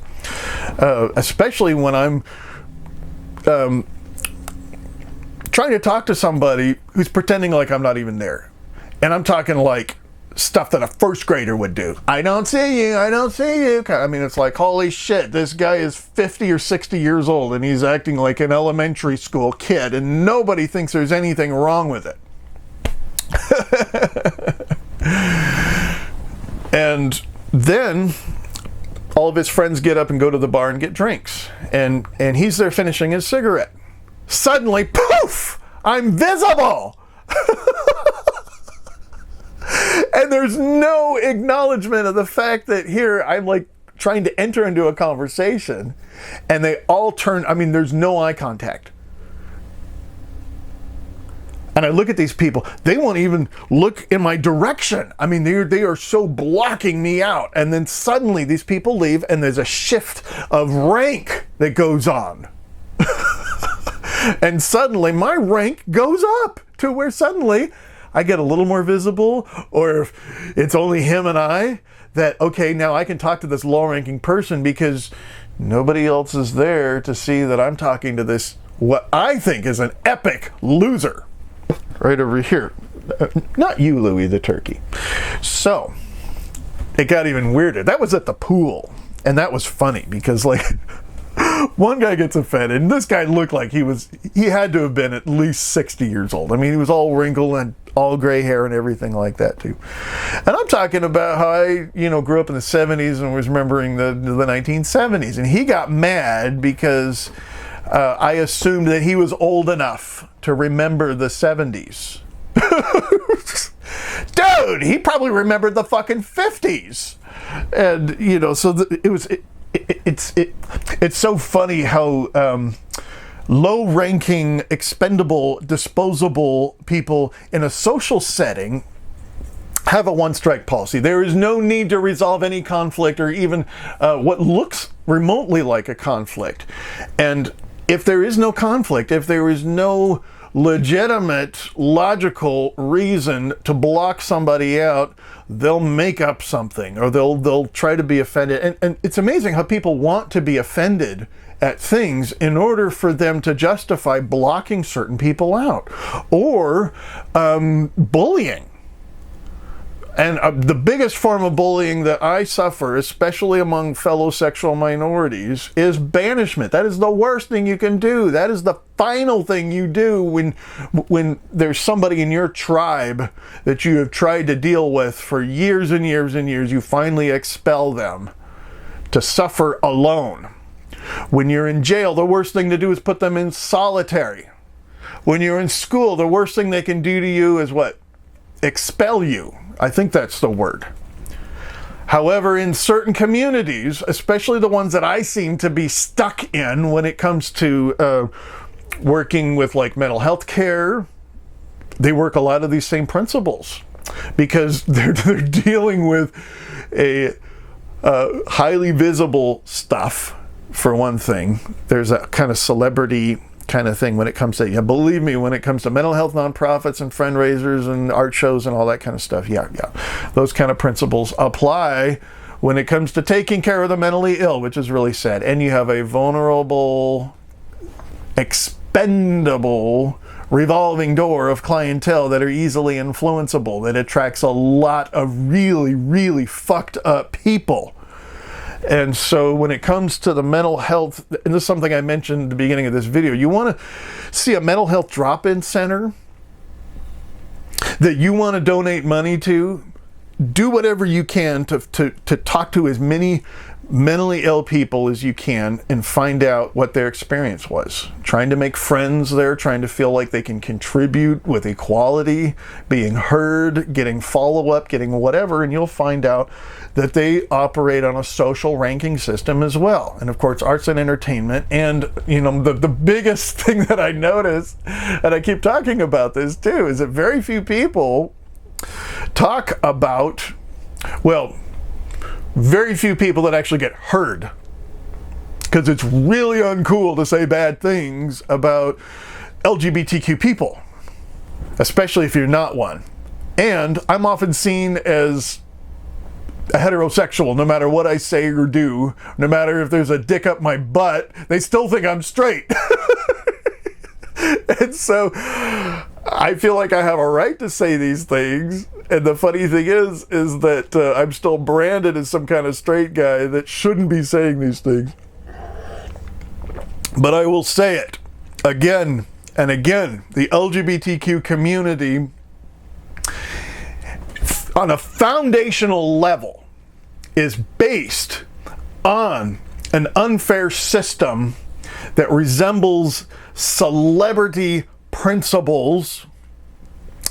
Especially when I'm trying to talk to somebody who's pretending like I'm not even there. And I'm talking like stuff that a first grader would do. I don't see you, I don't see you. I mean, it's like, holy shit, this guy is 50 or 60 years old and he's acting like an elementary school kid, and nobody thinks there's anything wrong with it. And then all of his friends get up and go to the bar and get drinks, and he's there finishing his cigarette. Suddenly, poof, I'm visible. And there's no acknowledgement of the fact that here I'm like trying to enter into a conversation, and they all turn, I mean, there's no eye contact. And I look at these people, they won't even look in my direction. I mean, they are so blocking me out. And then suddenly these people leave, and there's a shift of rank that goes on. And suddenly my rank goes up to where suddenly I get a little more visible, or if it's only him and I, that, okay, now I can talk to this low-ranking person because nobody else is there to see that I'm talking to this, what I think is an epic loser. Right over here. Not you, Louie the turkey. So, it got even weirder. That was at the pool, and that was funny because, like, one guy gets offended, and this guy looked like he had to have been at least 60 years old. I mean, he was all wrinkled and all gray hair and everything like that too. And I'm talking about how I, grew up in the 70s and was remembering the 1970s. And he got mad because I assumed that he was old enough to remember the 70s. Dude, he probably remembered the fucking 50s. And, so it's so funny how low-ranking, expendable, disposable people in a social setting have a one-strike policy. There is no need to resolve any conflict, or even what looks remotely like a conflict. And if there is no conflict, if there is no legitimate, logical reason to block somebody out, they'll make up something, or they'll try to be offended. And it's amazing how people want to be offended at things in order for them to justify blocking certain people out, or bullying. And the biggest form of bullying that I suffer, especially among fellow sexual minorities, is banishment. That is the worst thing you can do. That is the final thing you do when there's somebody in your tribe that you have tried to deal with for years and years and years. You finally expel them to suffer alone. When you're in jail, the worst thing to do is put them in solitary. When you're in school, the worst thing they can do to you is what? Expel you. I think that's the word. However, in certain communities, especially the ones that I seem to be stuck in when it comes to working with like mental health care, they work a lot of these same principles because they're dealing with a highly visible stuff. For one thing, there's a kind of celebrity kind of thing when it comes to, believe me, when it comes to mental health nonprofits and fundraisers and art shows and all that kind of stuff, those kind of principles apply when it comes to taking care of the mentally ill, which is really sad. And you have a vulnerable, expendable, revolving door of clientele that are easily influenceable, that attracts a lot of really, really fucked up people. And so when it comes to the mental health, and this is something I mentioned at the beginning of this video, you want to see a mental health drop-in center that you want to donate money to, do whatever you can to talk to as many mentally ill people as you can and find out what their experience was. Trying to make friends there, trying to feel like they can contribute with equality, being heard, getting follow-up, getting whatever, and you'll find out that they operate on a social ranking system as well. And of course, arts and entertainment. And the biggest thing that I notice, and I keep talking about this too, is that very few people talk about, very few people that actually get heard, because it's really uncool to say bad things about LGBTQ people, especially if you're not one. And I'm often seen as a heterosexual, no matter what I say or do, no matter if there's a dick up my butt, they still think I'm straight. And so I feel like I have a right to say these things. And the funny thing is that I'm still branded as some kind of straight guy that shouldn't be saying these things. But I will say it again and again. The LGBTQ community, on a foundational level, is based on an unfair system that resembles celebrity principles.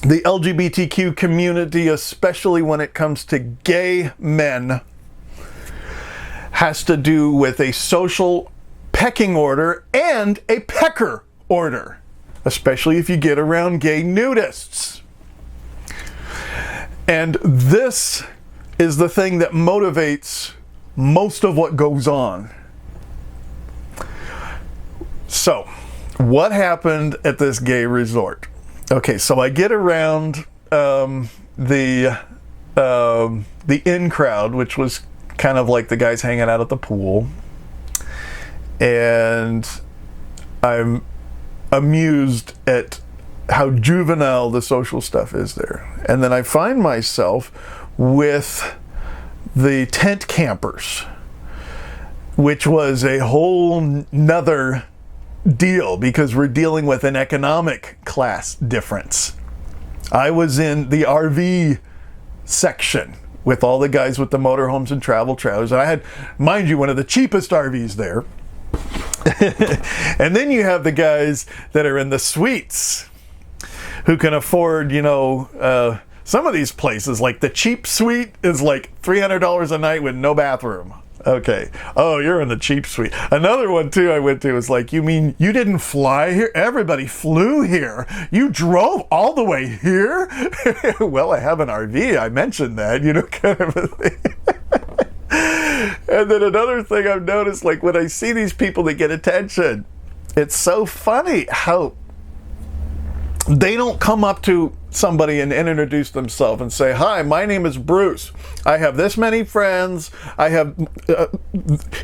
The LGBTQ community, especially when it comes to gay men, has to do with a social pecking order and a pecker order, especially if you get around gay nudists. And this is the thing that motivates most of what goes on. So, what happened at this gay resort? Okay, so I get around the in crowd, which was kind of like the guys hanging out at the pool, and I'm amused at how juvenile the social stuff is there. And then I find myself with the tent campers, which was a whole nother deal because we're dealing with an economic class difference. I was in the RV section with all the guys with the motorhomes and travel trailers. And I had, mind you, one of the cheapest RVs there. And then you have the guys that are in the suites who can afford, some of these places, like the cheap suite is like $300 a night with no bathroom. Okay. Oh, you're in the cheap suite. Another one too I went to was like, you mean you didn't fly here? Everybody flew here. You drove all the way here? Well, I have an RV. I mentioned that, kind of a thing. And then another thing I've noticed, like when I see these people that get attention, it's so funny how they don't come up to somebody and introduce themselves and say, hi, my name is Bruce. I have this many friends. I have,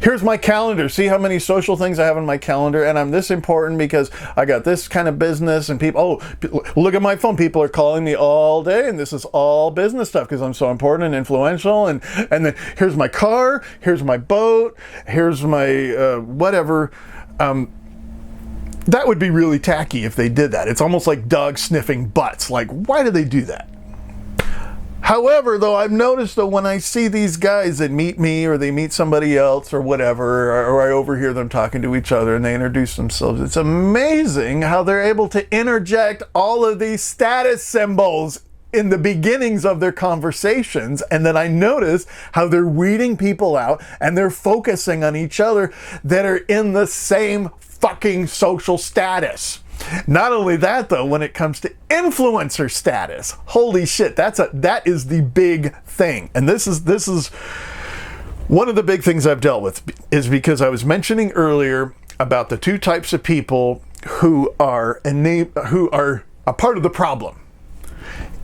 here's my calendar. See how many social things I have in my calendar. And I'm this important because I got this kind of business and people, look at my phone. People are calling me all day and this is all business stuff because I'm so important and influential. And then here's my car, here's my boat, here's my whatever. That would be really tacky if they did that. It's almost like dogs sniffing butts. Like, why do they do that? However, though, I've noticed that when I see these guys that meet me or they meet somebody else or whatever, or I overhear them talking to each other and they introduce themselves, it's amazing how they're able to interject all of these status symbols in the beginnings of their conversations, and then I notice how they're weeding people out and they're focusing on each other that are in the same fucking social status. Not only that, though, when it comes to influencer status, holy shit, that is the big thing. And this is one of the big things I've dealt with, is because I was mentioning earlier about the two types of people who are a part of the problem.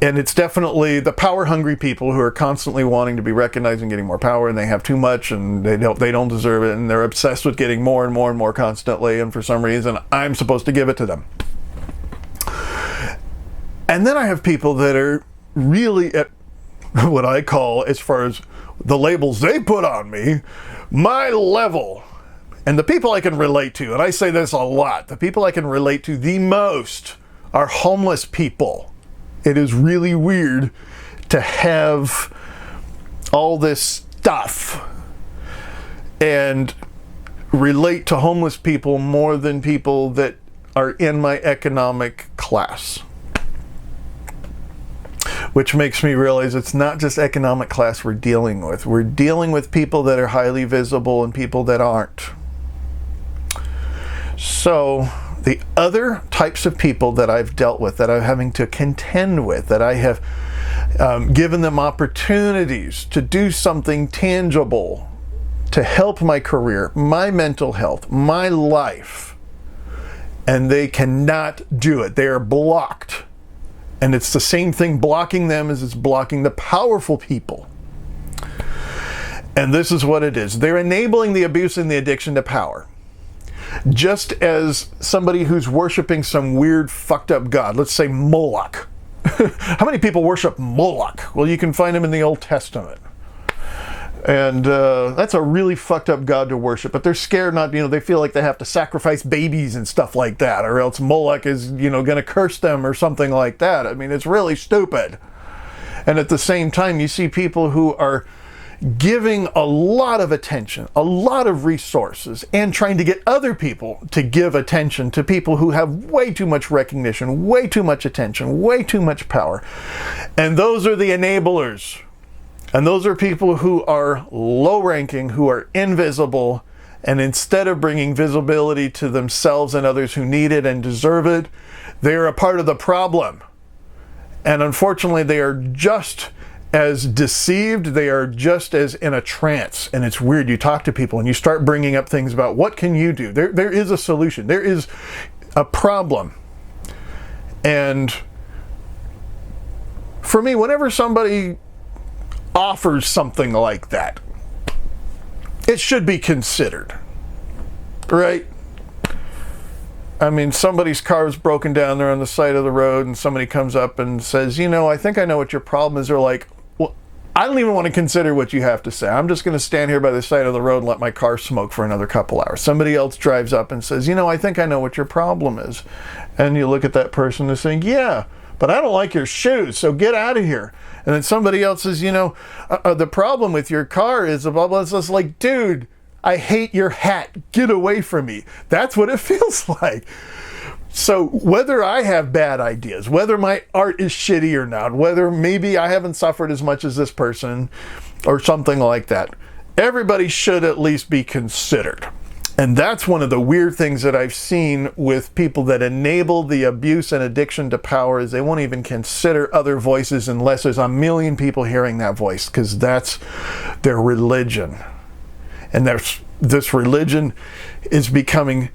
And it's definitely the power-hungry people who are constantly wanting to be recognized and getting more power, and they have too much, and they don't deserve it, and they're obsessed with getting more and more and more constantly, and for some reason, I'm supposed to give it to them. And then I have people that are really at what I call, as far as the labels they put on me, my level. And the people I can relate to, and I say this a lot, the people I can relate to the most are homeless people. It is really weird to have all this stuff and relate to homeless people more than people that are in my economic class. Which makes me realize it's not just economic class we're dealing with. We're dealing with people that are highly visible and people that aren't. So the other types of people that I've dealt with, that I'm having to contend with, that I have given them opportunities to do something tangible to help my career, my mental health, my life, and they cannot do it. They are blocked. And it's the same thing blocking them as it's blocking the powerful people. And this is what it is. They're enabling the abuse and the addiction to power. Just as somebody who's worshiping some weird fucked up god, let's say Moloch. How many people worship Moloch? Well, you can find him in the Old Testament. And that's a really fucked up god to worship, but they're scared not, they feel like they have to sacrifice babies and stuff like that, or else Moloch is, going to curse them or something like that. I mean, it's really stupid. And at the same time, you see people who are giving a lot of attention, a lot of resources, and trying to get other people to give attention to people who have way too much recognition, way too much attention, way too much power. And those are the enablers. And those are people who are low-ranking, who are invisible, and instead of bringing visibility to themselves and others who need it and deserve it, they are a part of the problem. And unfortunately, they are just as deceived, they are just as in a trance. And it's weird, you talk to people and you start bringing up things about what can you do? There is a solution. There is a problem. And for me, whenever somebody offers something like that, it should be considered, right? I mean, somebody's car is broken down, they're on the side of the road, and somebody comes up and says, I think I know what your problem is. They're like, well, I don't even want to consider what you have to say. I'm just going to stand here by the side of the road and let my car smoke for another couple hours. Somebody else drives up and says, I think I know what your problem is. And you look at that person and think, yeah, but I don't like your shoes, so get out of here. And then somebody else says, the problem with your car is blah, blah. It's just like, dude, I hate your hat. Get away from me. That's what it feels like. So whether I have bad ideas, whether my art is shitty or not, whether maybe I haven't suffered as much as this person or something like that, everybody should at least be considered. And that's one of the weird things that I've seen with people that enable the abuse and addiction to power, is they won't even consider other voices unless there's a million people hearing that voice, because that's their religion. And this religion is becoming,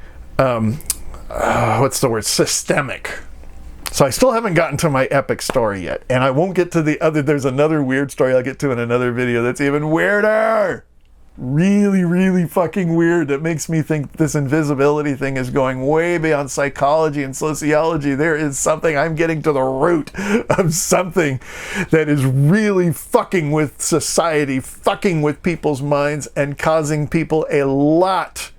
systemic. So I still haven't gotten to my epic story yet. And I won't get to there's another weird story I'll get to in another video that's even weirder. Really, really fucking weird. That makes me think this invisibility thing is going way beyond psychology and sociology. There is something, I'm getting to the root of something that is really fucking with society, fucking with people's minds, and causing people a lot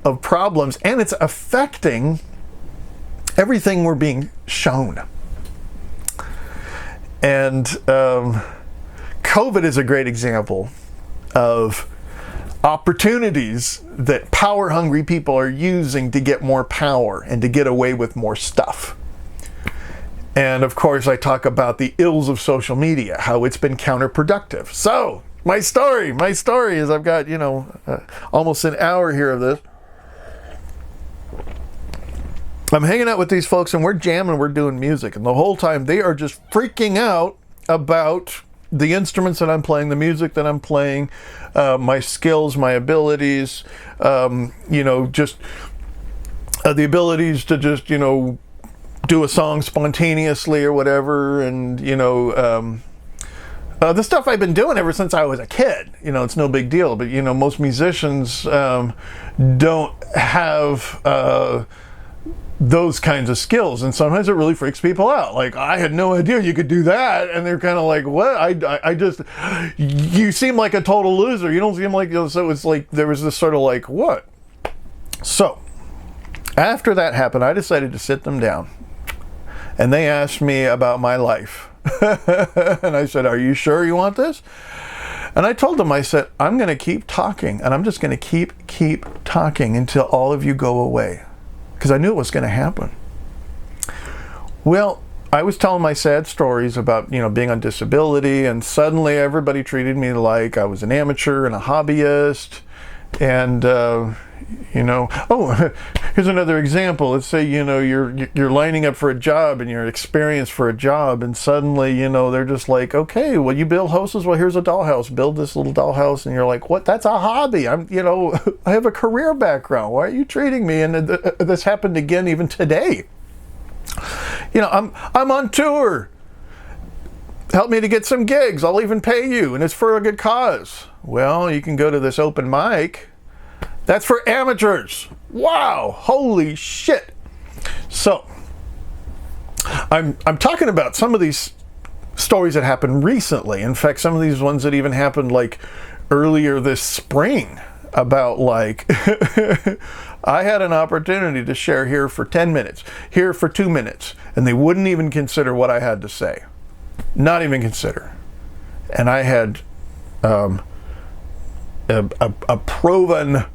of problems. And it's affecting everything we're being shown. And COVID is a great example of opportunities that power-hungry people are using to get more power and to get away with more stuff. And of course, I talk about the ills of social media, how it's been counterproductive. So, my story is I've got, almost an hour here of this. I'm hanging out with these folks and we're jamming, we're doing music. And the whole time they are just freaking out about the instruments that I'm playing, the music that I'm playing, my skills, my abilities, just the abilities to just, do a song spontaneously or whatever. And, the stuff I've been doing ever since I was a kid, it's no big deal. But, most musicians don't have those kinds of skills. And sometimes it really freaks people out. Like, I had no idea you could do that. And they're kind of like, what? I just, you seem like a total loser. You don't seem like, so it's like, there was this sort of like, what? So, after that happened, I decided to sit them down. And they asked me about my life. And I said, are you sure you want this? And I told them, I said, I'm going to keep talking. And I'm just going to keep talking until all of you go away. Because I knew it was going to happen. Well, I was telling my sad stories about, being on disability. And suddenly everybody treated me like I was an amateur and a hobbyist. And, oh, here's another example. Let's say, you're lining up for a job and you're experienced for a job, and suddenly, they're just like, okay, well, you build houses? Well, here's a dollhouse. Build this little dollhouse. And you're like, what? That's a hobby. I have a career background. Why are you treating me? And this happened again even today. I'm on tour. Help me to get some gigs. I'll even pay you. And it's for a good cause. Well, you can go to this open mic. That's for amateurs. Wow. Holy shit. So, I'm talking about some of these stories that happened recently. In fact, some of these ones that even happened like earlier this spring about like, I had an opportunity to share here for 10 minutes, here for 2 minutes, and they wouldn't even consider what I had to say. Not even consider. And I had a proven,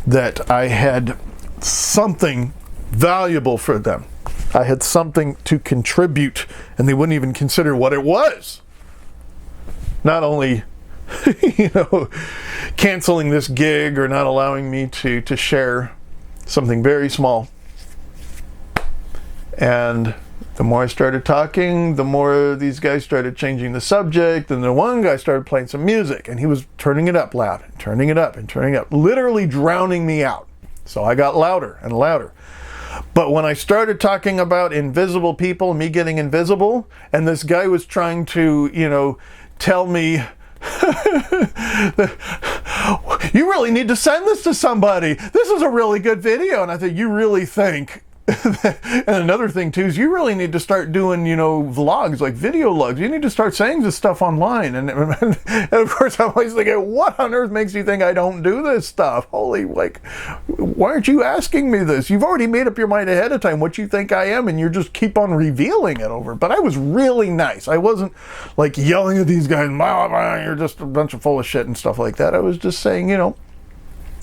that I had something valuable for them. I had something to contribute, and they wouldn't even consider what it was. Not only, canceling this gig or not allowing me to share something very small. And the more I started talking, the more these guys started changing the subject, and the one guy started playing some music, and he was turning it up loud, and turning it up, and turning it up, literally drowning me out. So I got louder and louder. But when I started talking about invisible people, me getting invisible, and this guy was trying to, tell me, you really need to send this to somebody. This is a really good video. And I thought, you really think? And another thing too is you really need to start doing, vlogs, like video logs. You need to start saying this stuff online. And of course I'm always thinking, what on earth makes you think I don't do this stuff? Holy, why aren't you asking me this? You've already made up your mind ahead of time what you think I am, and you just keep on revealing it over. But I was really nice. I wasn't like yelling at these guys, blah, blah, you're just a bunch of full of shit and stuff like that. I was just saying,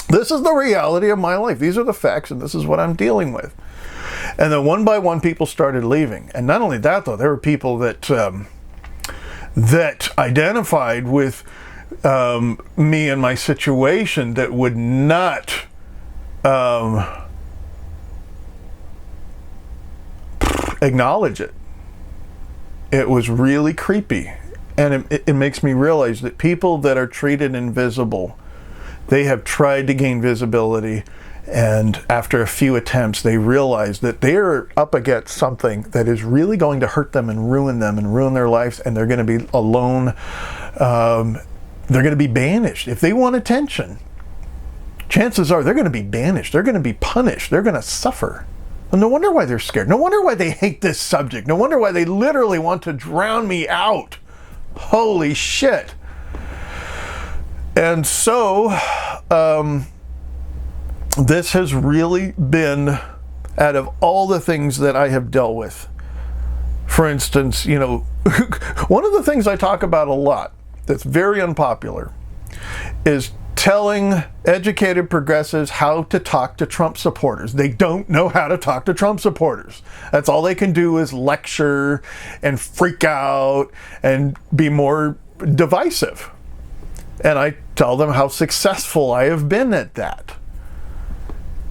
this is the reality of my life. These are the facts, and this is what I'm dealing with. And then one by one, people started leaving. And not only that, though, there were people that identified with me and my situation that would not acknowledge it. It was really creepy. And it makes me realize that people that are treated invisible, they have tried to gain visibility. And after a few attempts, they realize that they're up against something that is really going to hurt them and ruin their lives, and they're going to be alone. They're going to be banished. If they want attention, chances are they're going to be banished. They're going to be punished. They're going to suffer. And no wonder why they're scared. No wonder why they hate this subject. No wonder why they literally want to drown me out. Holy shit. And so, this has really been, out of all the things that I have dealt with, for instance, one of the things I talk about a lot that's very unpopular is telling educated progressives how to talk to Trump supporters. They don't know how to talk to Trump supporters. That's all they can do is lecture and freak out and be more divisive. And I tell them how successful I have been at that.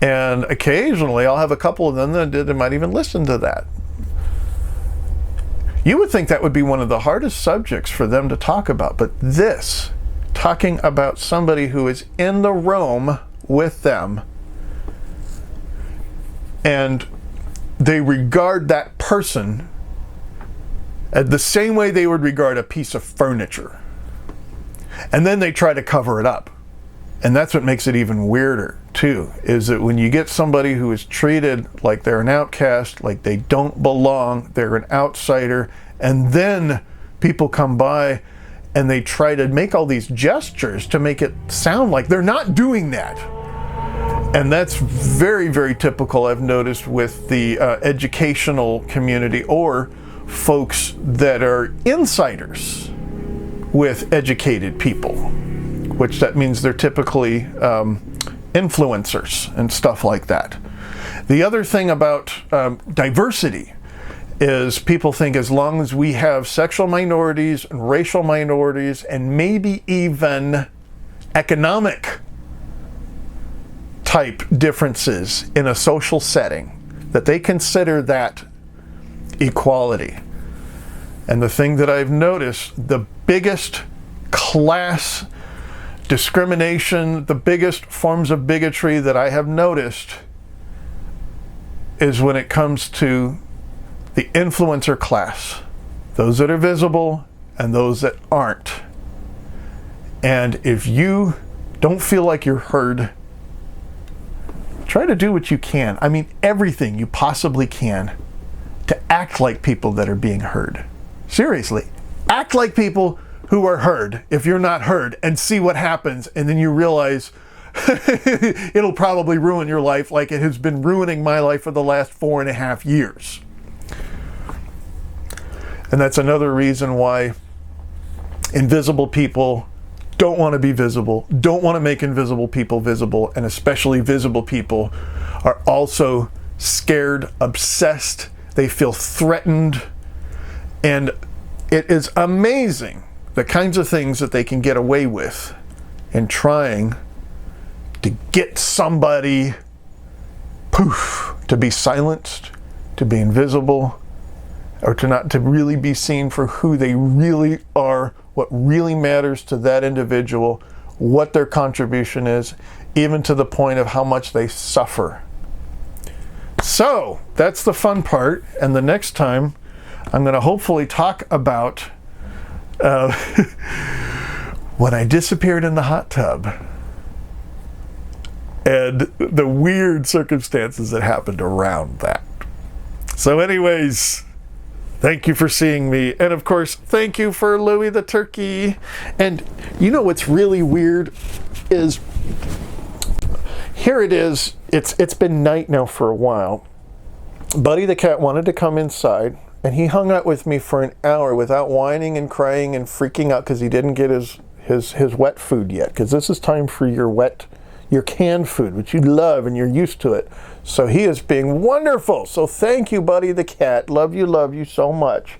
And occasionally I'll have a couple of them that might even listen to that. You would think that would be one of the hardest subjects for them to talk about, but this, talking about somebody who is in the room with them and they regard that person the same way they would regard a piece of furniture. And then they try to cover it up. And that's what makes it even weirder, too, is that when you get somebody who is treated like they're an outcast, like they don't belong, they're an outsider, and then people come by and they try to make all these gestures to make it sound like they're not doing that. And that's very, very typical, I've noticed, with the educational community or folks that are insiders with educated people, which that means they're typically influencers and stuff like that. The other thing about diversity is people think as long as we have sexual minorities and racial minorities and maybe even economic type differences in a social setting, that they consider that equality. And the thing that I've noticed, the biggest class discrimination, the biggest forms of bigotry that I have noticed is when it comes to the influencer class, those that are visible and those that aren't. And if you don't feel like you're heard, try to do what you can. I mean, everything you possibly can to act like people that are being heard. Seriously, act like people who are heard if you're not heard, and see what happens. And then you realize it'll probably ruin your life like it has been ruining my life for the last 4.5 years. And that's another reason why invisible people don't want to be visible, don't want to make invisible people visible, and especially visible people are also scared, obsessed, they feel threatened, and it is amazing the kinds of things that they can get away with in trying to get somebody, to be silenced, to be invisible, or to really be seen for who they really are, what really matters to that individual, what their contribution is, even to the point of how much they suffer. So that's the fun part. And the next time I'm going to hopefully talk about when I disappeared in the hot tub and the weird circumstances that happened around that. So anyways, thank you for seeing me. And of course, thank you for Louie the turkey. And you know what's really weird is, here it is. It's been night now for a while. Buddy the cat wanted to come inside, and he hung out with me for an hour without whining and crying and freaking out because he didn't get his wet food yet. Because this is time for your canned food, which you love and you're used to it. So he is being wonderful. So thank you, Buddy the cat. Love you so much.